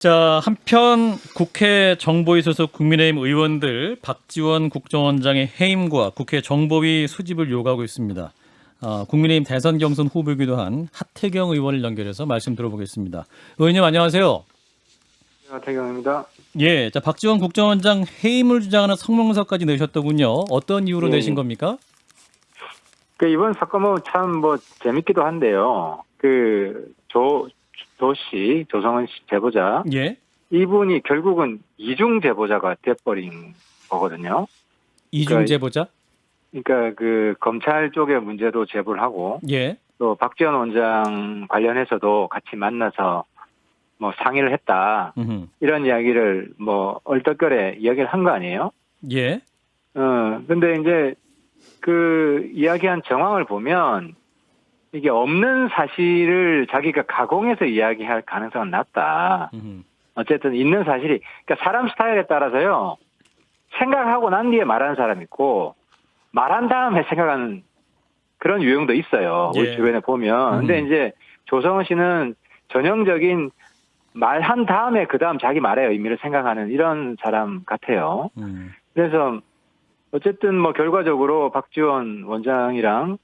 자, 한편 국회 정보위 소속 국민의힘 의원들 박지원 국정원장의 해임과 국회 정보위 수집을 요구하고 있습니다. 국민의힘 대선 경선 후보이기도 한 하태경 의원을 연결해서 말씀 들어보겠습니다. 의원님 안녕하세요. 하태경입니다. 예, 자 박지원 국정원장 해임을 주장하는 성명서까지 내셨더군요. 어떤 이유로 예, 내신 예. 겁니까? 이번 사건은 참 재밌기도 한데요. 조성은 씨 제보자, 예, 이분이 결국은 이중 제보자가 돼버린 거거든요. 이중 제보자. 그러니까 그 검찰 쪽의 문제도 제보를 하고, 예, 또 박지원 원장 관련해서도 같이 만나서 상의를 했다. 음흠. 이런 이야기를 얼떨결에 이야기를 한 거 아니에요? 예, 근데 이제 그 이야기한 정황을 보면 이게 없는 사실을 자기가 가공해서 이야기할 가능성은 낮다. 음흠. 어쨌든 있는 사실이, 그러니까 사람 스타일에 따라서요, 생각하고 난 뒤에 말하는 사람 있고, 말한 다음에 생각하는 그런 유형도 있어요. 우리 예. 주변에 보면. 근데 이제 조성은 씨는 전형적인 말한 다음에 그 다음 자기 말의 의미를 생각하는 이런 사람 같아요. 그래서 어쨌든 결과적으로 박지원 원장이랑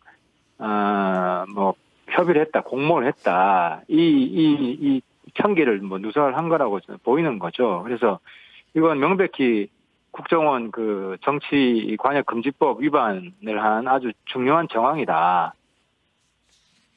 협의를 했다, 공모를 했다, 이 편기를 누설을 한 거라고 보이는 거죠. 그래서 이건 명백히 국정원 그 정치 관여 금지법 위반을 한 아주 중요한 정황이다.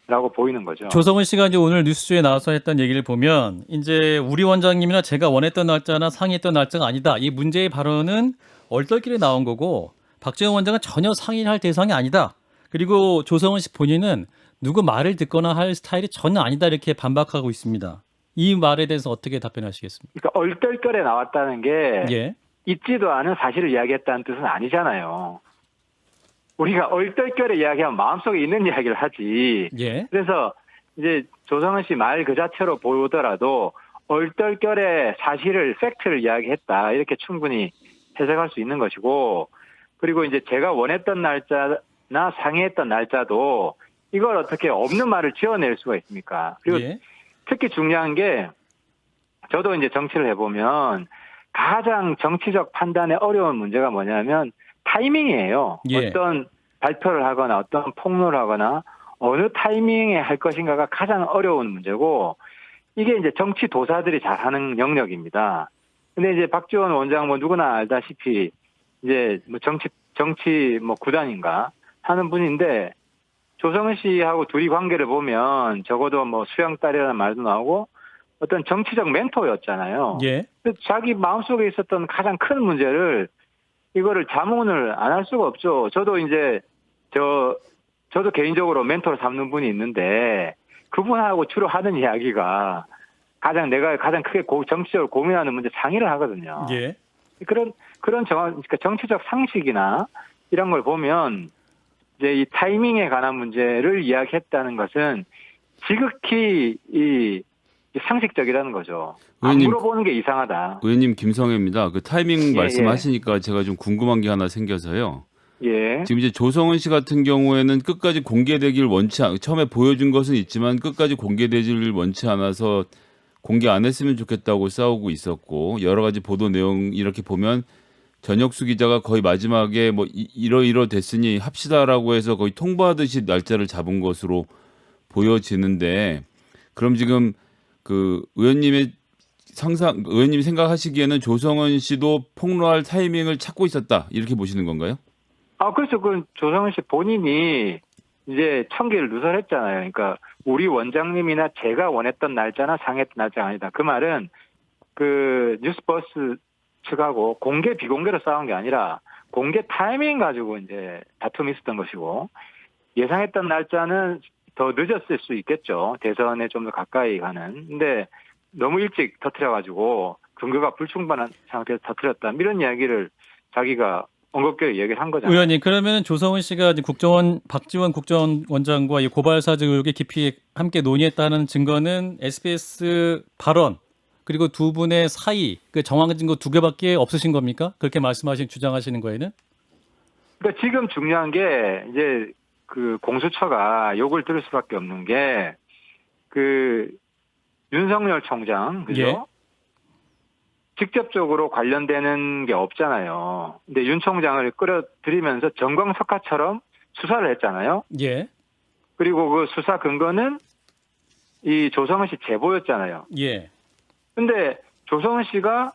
라고 보이는 거죠. 조성은 씨가 이제 오늘 뉴스쇼에 나와서 했던 얘기를 보면 이제 우리 원장님이나 제가 원했던 날짜나 상의했던 날짜가 아니다. 이 문제의 발언은 얼떨결에 나온 거고 박지원 원장은 전혀 상의할 대상이 아니다. 그리고 조성은 씨 본인은 누구 말을 듣거나 할 스타일이 전혀 아니다 이렇게 반박하고 있습니다. 이 말에 대해서 어떻게 답변하시겠습니까? 그러니까 얼떨결에 나왔다는 게 예. 있지도 않은 사실을 이야기했다는 뜻은 아니잖아요. 우리가 얼떨결에 이야기하면 마음속에 있는 이야기를 하지. 예. 그래서 이제 조성은 씨 말 그 자체로 보더라도 얼떨결에 사실을, 팩트를 이야기했다. 이렇게 충분히 해석할 수 있는 것이고, 그리고 이제 제가 원했던 날짜나 상의했던 날짜도 이걸 어떻게 없는 말을 지어낼 수가 있습니까? 그리고 예. 특히 중요한 게, 저도 이제 정치를 해보면 가장 정치적 판단에 어려운 문제가 뭐냐면 타이밍이에요. 예. 어떤 발표를 하거나 어떤 폭로를 하거나 어느 타이밍에 할 것인가가 가장 어려운 문제고, 이게 이제 정치 도사들이 잘하는 영역입니다. 근데 이제 박지원 원장 누구나 알다시피 이제 정치 구단인가 하는 분인데, 조성은 씨하고 둘이 관계를 보면 적어도 수양딸이라는 말도 나오고 어떤 정치적 멘토였잖아요. 예. 자기 마음속에 있었던 가장 큰 문제를 이거를 자문을 안 할 수가 없죠. 저도 이제 저도 개인적으로 멘토로 삼는 분이 있는데 그분하고 주로 하는 이야기가 내가 가장 크게 정치적으로 고민하는 문제 상의를 하거든요. 예. 그런 그러니까 정치적 상식이나 이런 걸 보면 이제 이 타이밍에 관한 문제를 이야기했다는 것은 지극히 이 상식적이라는 거죠. 안 의원님, 물어보는 게 이상하다. 의원님 김성애입니다. 그 타이밍 예, 말씀하시니까 제가 좀 궁금한 게 하나 생겨서요. 예. 지금 이제 조성은 씨 같은 경우에는 끝까지 공개되길 처음에 보여준 것은 있지만 끝까지 공개되지를 원치 않아서 공개 안 했으면 좋겠다고 싸우고 있었고, 여러 가지 보도 내용 이렇게 보면 전혁수 기자가 거의 마지막에 이러 됐으니 합시다라고 해서 거의 통보하듯이 날짜를 잡은 것으로 보여지는데, 그럼 지금 그 의원님이 생각하시기에는 조성은 씨도 폭로할 타이밍을 찾고 있었다 이렇게 보시는 건가요? 그렇죠. 그 조성은 씨 본인이 이제 청기를 누설했잖아요. 그러니까 우리 원장님이나 제가 원했던 날짜나 상했던 날짜가 아니다. 그 말은 그 뉴스버스 측하고 공개 비공개로 싸운 게 아니라 공개 타이밍 가지고 이제 다툼이 있었던 것이고, 예상했던 날짜는 더 늦었을 수 있겠죠. 대선에 좀 더 가까이 가는. 근데 너무 일찍 터뜨려가지고 근거가 불충분한 상태에서 터뜨렸다. 이런 이야기를 자기가 언급결에 얘기를 한 거잖아요. 의원님, 그러면 조성은 씨가 이제 박지원 국정원장과 이 고발 사주 의혹에 깊이 함께 논의했다는 증거는 SBS 발언 그리고 두 분의 사이 그 정황 증거 두 개밖에 없으신 겁니까? 그렇게 주장하시는 거에는? 그러니까 지금 중요한 게 이제 그 공수처가 욕을 들을 수밖에 없는 게 그 윤석열 총장, 그죠? 예. 직접적으로 관련되는 게 없잖아요. 근데 윤 총장을 끌어들이면서 정광석화처럼 수사를 했잖아요. 예. 그리고 그 수사 근거는 이 조성은 씨 제보였잖아요. 예. 근데 조성은 씨가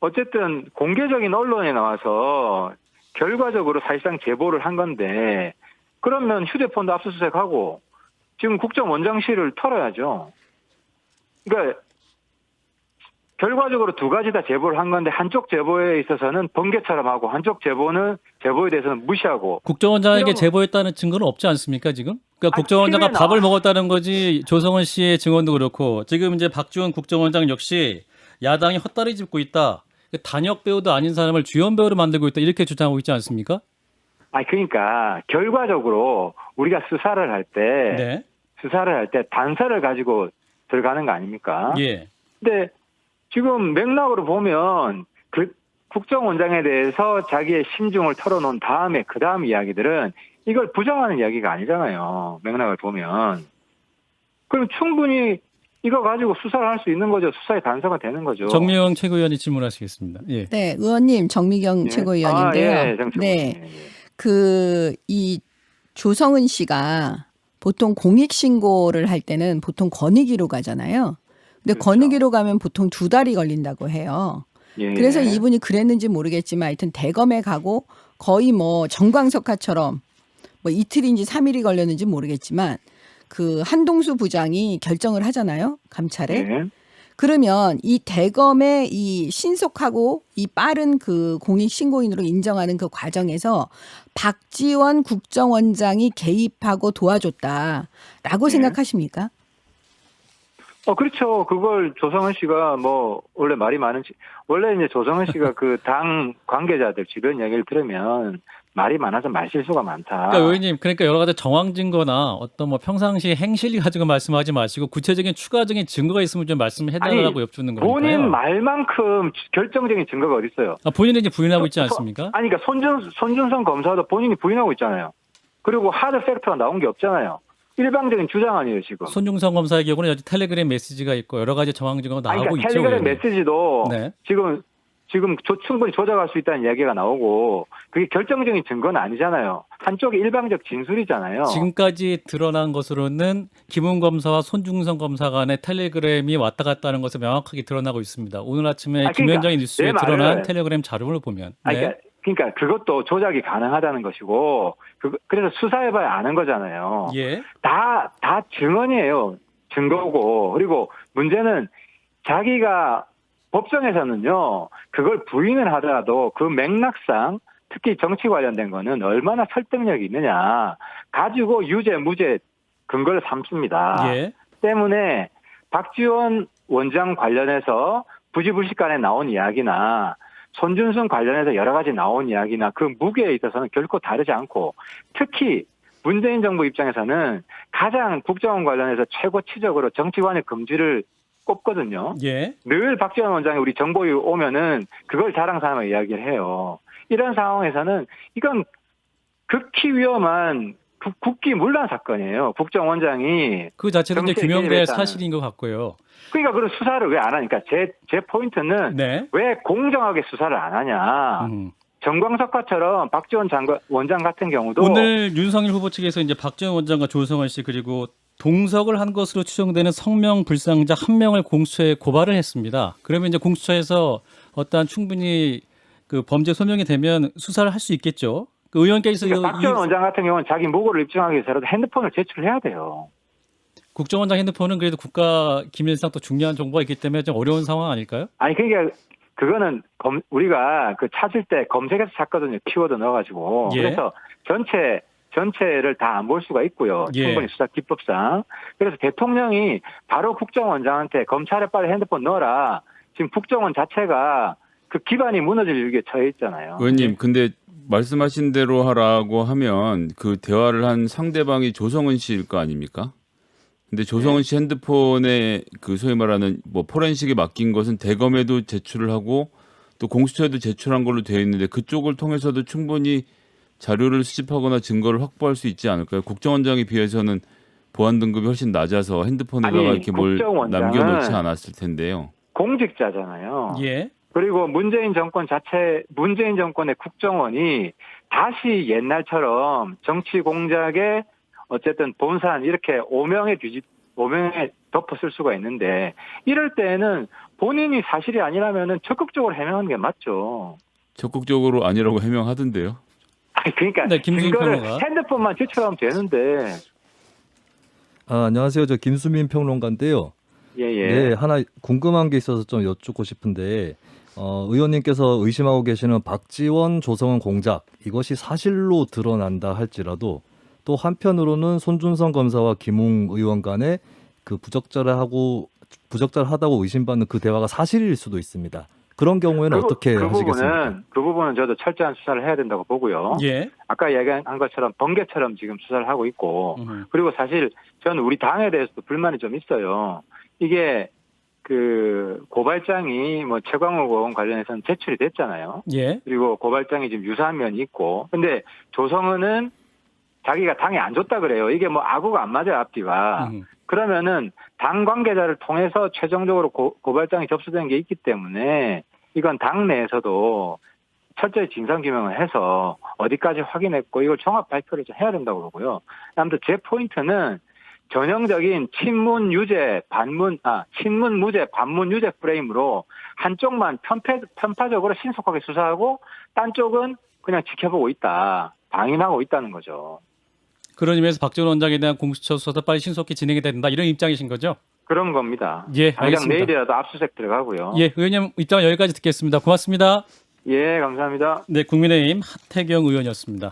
어쨌든 공개적인 언론에 나와서 결과적으로 사실상 제보를 한 건데 그러면 휴대폰도 압수수색하고 지금 국정원장실을 털어야죠. 그러니까 결과적으로 두 가지 다 제보를 한 건데 한쪽 제보에 있어서는 번개처럼 하고 한쪽 제보에 대해서는 무시하고 국정원장에게 이런- 제보했다는 증거는 없지 않습니까 지금? 그러니까 아니, 국정원장과 TV에 밥을 나와. 먹었다는 거지 조성은 씨의 증언도 그렇고 지금 이제 박지원 국정원장 역시 야당이 헛다리 짚고 있다. 단역 배우도 아닌 사람을 주연 배우로 만들고 있다 이렇게 주장하고 있지 않습니까? 아니 그러니까 결과적으로 우리가 수사를 할 때 네. 단서를 가지고 들어가는 거 아닙니까? 예. 근데 지금 맥락으로 보면 그 국정원장에 대해서 자기의 심중을 털어놓은 다음에 그 다음 이야기들은 이걸 부정하는 이야기가 아니잖아요. 맥락을 보면. 그럼 충분히 이거 가지고 수사를 할 수 있는 거죠. 수사의 단서가 되는 거죠. 정미영 최고위원이 질문하시겠습니다. 예. 네, 의원님 정미경 예. 최고위원인데요. 정 네, 최고위원. 예. 이 조성은 씨가 보통 공익 신고를 할 때는 보통 권익위로 가잖아요. 근데 그렇죠. 권익위로 가면 보통 2달이 걸린다고 해요. 예. 그래서 이분이 그랬는지 모르겠지만 하여튼 대검에 가고 거의 뭐 정광석화처럼 뭐 이틀인지 3일이 걸렸는지 모르겠지만 그 한동수 부장이 결정을 하잖아요. 감찰에. 예. 그러면 이 대검의 이 신속하고 이 빠른 그 공익 신고인으로 인정하는 그 과정에서 박지원 국정원장이 개입하고 도와줬다라고 네. 생각하십니까? 그렇죠. 그걸 조성은 씨가 뭐 원래 말이 많은지 원래 이제 조성은 씨가 그 당 관계자들 주변 이야기를 들으면 말이 많아서 말실수가 많다. 그러니까 의원님 그러니까 여러 가지 정황 증거나 어떤 뭐 평상시 행실 가지고 말씀하지 마시고 구체적인 추가적인 증거가 있으면 좀 말씀해 달라고 여쭙는 거니까요. 본인 말만큼 결정적인 증거가 어디 있어요? 본인은 이제 부인하고 있지 않습니까? 아니 그러니까 손준성 검사도 본인이 부인하고 있잖아요. 그리고 하드 팩트가 나온 게 없잖아요. 일방적인 주장 아니에요 지금. 손중성 검사의 경우는 여기 텔레그램 메시지가 있고 여러 가지 정황 증거가 아니, 나오고 그러니까 있죠. 텔레그램 의원님. 메시지도 네. 지금 충분히 조작할 수 있다는 이야기가 나오고 그게 결정적인 증거는 아니잖아요. 한쪽의 일방적 진술이잖아요. 지금까지 드러난 것으로는 김웅 검사와 손중성 검사 간의 텔레그램이 왔다 갔다 하는 것이 명확하게 드러나고 있습니다. 오늘 아침에 그러니까 김현정의 뉴스에 내 말을- 드러난 텔레그램 자료를 보면. 아니, 네. 그러니까 그것도 조작이 가능하다는 것이고 그래서 수사해봐야 아는 거잖아요. 예. 다 증언이에요. 증거고 그리고 문제는 자기가 법정에서는요 그걸 부인을 하더라도 그 맥락상 특히 정치 관련된 거는 얼마나 설득력이 있느냐 가지고 유죄 무죄 근거를 삼습니다. 예. 때문에 박지원 원장 관련해서 부지불식간에 나온 이야기나 손준성 관련해서 여러 가지 나온 이야기나 그 무게에 있어서는 결코 다르지 않고 특히 문재인 정부 입장에서는 가장 국정원 관련해서 최고치적으로 정치관의 금지를 꼽거든요. 예. 늘 박지원 원장이 우리 정보위 오면은 그걸 자랑 삼아 이야기를 해요. 이런 상황에서는 이건 극히 위험한 국기 문란 사건이에요. 국정원장이 그 자체도 이제 정치에 규명될 개입했다는. 사실인 것 같고요. 그러니까 그런 수사를 왜 안 하니까 제 포인트는 네. 왜 공정하게 수사를 안 하냐. 정광석화처럼 박지원 원장 같은 경우도 오늘 윤석열 후보 측에서 이제 박지원 원장과 조성원 씨 그리고 동석을 한 것으로 추정되는 성명 불상자 한 명을 공수처에 고발을 했습니다. 그러면 이제 공수처에서 어떠한 충분히 그 범죄 소명이 되면 수사를 할 수 있겠죠. 그 의원께서 그러니까 박지원 원장 같은 경우는 자기 무고를 입증하기 위해서라도 핸드폰을 제출해야 돼요. 국정원장 핸드폰은 그래도 국가 기밀상 또 중요한 정보가 있기 때문에 좀 어려운 상황 아닐까요? 아니 그러니까 그거는 우리가 그 찾을 때 검색해서 찾거든요. 키워드 넣어가지고. 예. 그래서 전체를 다 안 볼 수가 있고요. 예. 충분히 수사 기법상. 그래서 대통령이 바로 국정원장한테 검찰에 빨리 핸드폰 넣어라. 지금 국정원 자체가 그 기반이 무너질 위기에 처해 있잖아요. 의원님, 근데 말씀하신 대로 하라고 하면 그 대화를 한 상대방이 조성은 씨일 거 아닙니까? 근데 조성은 씨 핸드폰에 그 소위 말하는 뭐 포렌식에 맡긴 것은 대검에도 제출을 하고 또 공수처에도 제출한 걸로 되어 있는데 그쪽을 통해서도 충분히 자료를 수집하거나 증거를 확보할 수 있지 않을까요? 국정원장에 비해서는 보안 등급이 훨씬 낮아서 핸드폰에다가 아니, 이렇게 뭘 국정원장은 남겨놓지 않았을 텐데요. 공직자잖아요. 예. 그리고 문재인 정권의 국정원이 다시 옛날처럼 정치 공작에 어쨌든 본산 이렇게 오명에 덮어 쓸 수가 있는데 이럴 때는 본인이 사실이 아니라면은 적극적으로 해명하는 게 맞죠. 적극적으로 아니라고 해명하던데요. 아니 그러니까 네, 김수민 증거를 평론가. 핸드폰만 제출하면 되는데 안녕하세요. 저 김수민 평론가인데요. 예예. 네, 하나 궁금한 게 있어서 좀 여쭙고 싶은데 의원님께서 의심하고 계시는 박지원, 조성은 공작 이것이 사실로 드러난다 할지라도 또 한편으로는 손준성 검사와 김웅 의원 간에 그 부적절하다고 의심받는 그 대화가 사실일 수도 있습니다. 그런 경우에는 어떻게 하시겠습니까? 그 부분은 저도 철저한 수사를 해야 된다고 보고요. 예. 아까 얘기한 것처럼 번개처럼 지금 수사를 하고 있고 음. 그리고 사실 저는 우리 당에 대해서도 불만이 좀 있어요. 이게 그 고발장이 뭐 최광욱 의원 관련해서는 제출이 됐잖아요. 예. 그리고 고발장이 지금 유사한 면이 있고 근데 조성은은 자기가 당에 안 줬다 그래요. 이게 뭐 아구가 안 맞아요, 앞뒤가. 그러면은 당 관계자를 통해서 최종적으로 고발장이 접수된 게 있기 때문에 이건 당 내에서도 철저히 진상규명을 해서 어디까지 확인했고 이걸 종합 발표를 좀 해야 된다고 보고요. 아무튼 제 포인트는 전형적인 친문 무죄 반문 유죄 프레임으로 한쪽만 편파적으로 신속하게 수사하고 딴 쪽은 그냥 지켜보고 있다. 방임하고 있다는 거죠. 그런 의미에서 박지원 원장에 대한 공수처 수사도 빨리 신속히 진행이 된다 이런 입장이신 거죠? 그런 겁니다. 예, 당장 알겠습니다. 내일이라도 압수수색 들어가고요. 예, 의원님 입장 여기까지 듣겠습니다. 고맙습니다. 예, 감사합니다. 네, 국민의힘 하태경 의원이었습니다.